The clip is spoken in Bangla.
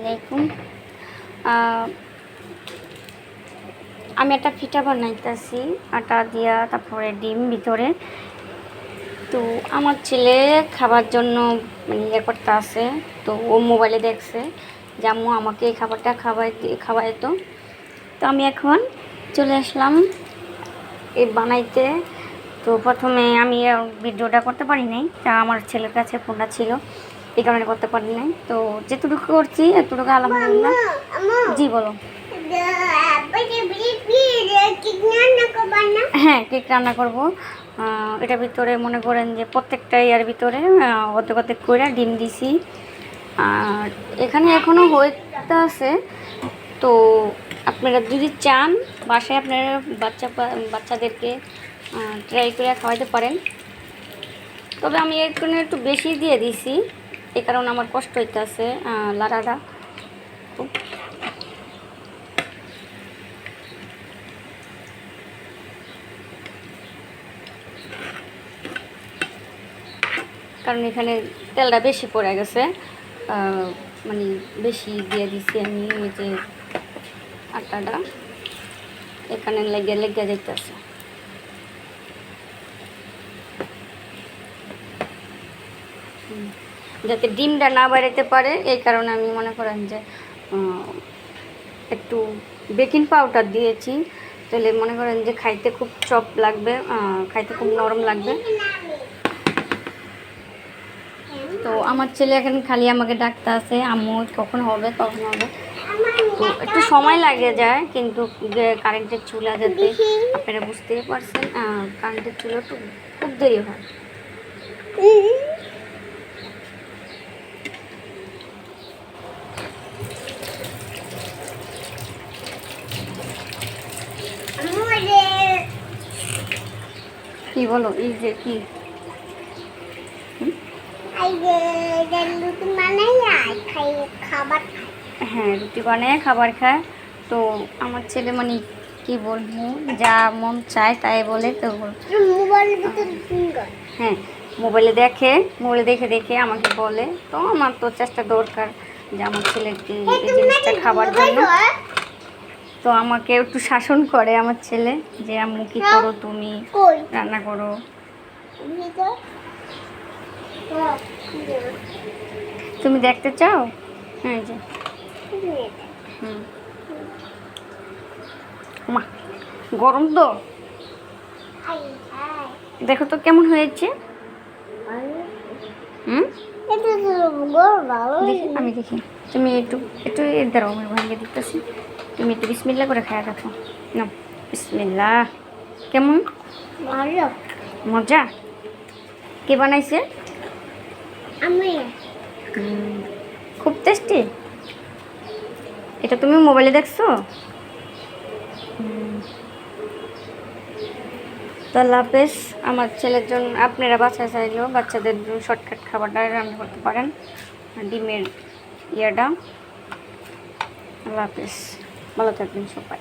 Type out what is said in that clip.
আলাইকুম। আমি একটা পিঠা বানাইতেছি আটা দিয়া, তারপরে ডিম ভিতরে। তো আমার ছেলে খাবার জন্য মানে ইয়ে করতে আছে, তো ও মোবাইলে দেখছে যে আম্মু আমাকে এই খাবারটা খাওয়াইতো। তো আমি এখন চলে আসলাম এই বানাইতে। তো প্রথমে আমি ভিডিওটা করতে পারি নাই, তা আমার ছেলের কাছে ফোনটা ছিল, এই কারণে করতে পারি নাই। তো যেটুকু করছি এতটুকু আলহামদুলিল্লাহ। জি বলো। হ্যাঁ, কেক রান্না করব। এটার ভিতরে মনে করেন যে প্রত্যেকটা ইয়ার ভিতরে অর্ধেক অর্ধেক করে ডিম দিছি। আর এখানে এখনও হইতে আছে। তো আপনারা যদি চান বাসায় আপনারা বাচ্চাদেরকে ট্রাই করে খাওয়াইতে পারেন। তবে আমি এখানে একটু বেশি দিয়ে দিছি, এই কারণে আমার কষ্ট হইতেছে লাড়াটা। কারণ এখানে তেলটা বেশি পড়ে গেছে, মানে বেশি দিয়ে দিছি আমি। ওই যে আটাটা এখানে লেগে যেতেছে। যাতে ডিমটা না বেরোতে পারে, এই কারণে আমি মনে করেন যে একটু বেকিং পাউডার দিয়েছি। তাহলে মনে করেন যে খাইতে খুব চপ লাগবে, খাইতে খুব নরম লাগবে। তো আমার ছেলে এখন খালি আমাকে ডাকতে আছে, আম্মু কখন হবে কখন হবে। তো একটু সময় লাগে যায়, কিন্তু কারেন্টের চুলা যাতে আপনারা বুঝতেই পারছেন, কারেন্টের চুলা একটু খুব দেরি হয়। কি বলো, এই যে কি হ্যাঁ, রুটি বানায় খাবার খায়। তো আমার ছেলে মানে কি বলবো, যা মন চায় তাই বলে। তো হ্যাঁ, মোবাইলে দেখে দেখে আমাকে বলে। তো আমার তো চেষ্টা দরকার যে আমার ছেলেকে এই জিনিসটা খাবার জন্য। তো আমাকে একটু শাসন করে আমার ছেলে যে আম্মু কি করো, তুমি রান্না করো। তুমি দেখতে চাও? হ্যাঁ, যে মা গরম তো, দেখো তো কেমন হয়েছে। আমি দেখি, তুমি একটু একটু দাঁড়াও, আমি ভাঙিয়ে দিতেছি। তুমি একটু বিসমিল্লাহ করে খায়া দেখো না। বিসমিল্লাহ। কেমন মজা? কে বানাইছে? খুব টেস্টি। এটা তুমি মোবাইলে দেখছো? তো আল্লাহ হাফেজ। আমার ছেলের জন্য আপনারা বাচ্চা চাইলেও বাচ্চাদের জন্য শর্টকাট খাবারটা রান্না করতে পারেন, ডিমের ইয়াটা। আল্লাহ হাফেজ, ভালো থাকবেন সবাই।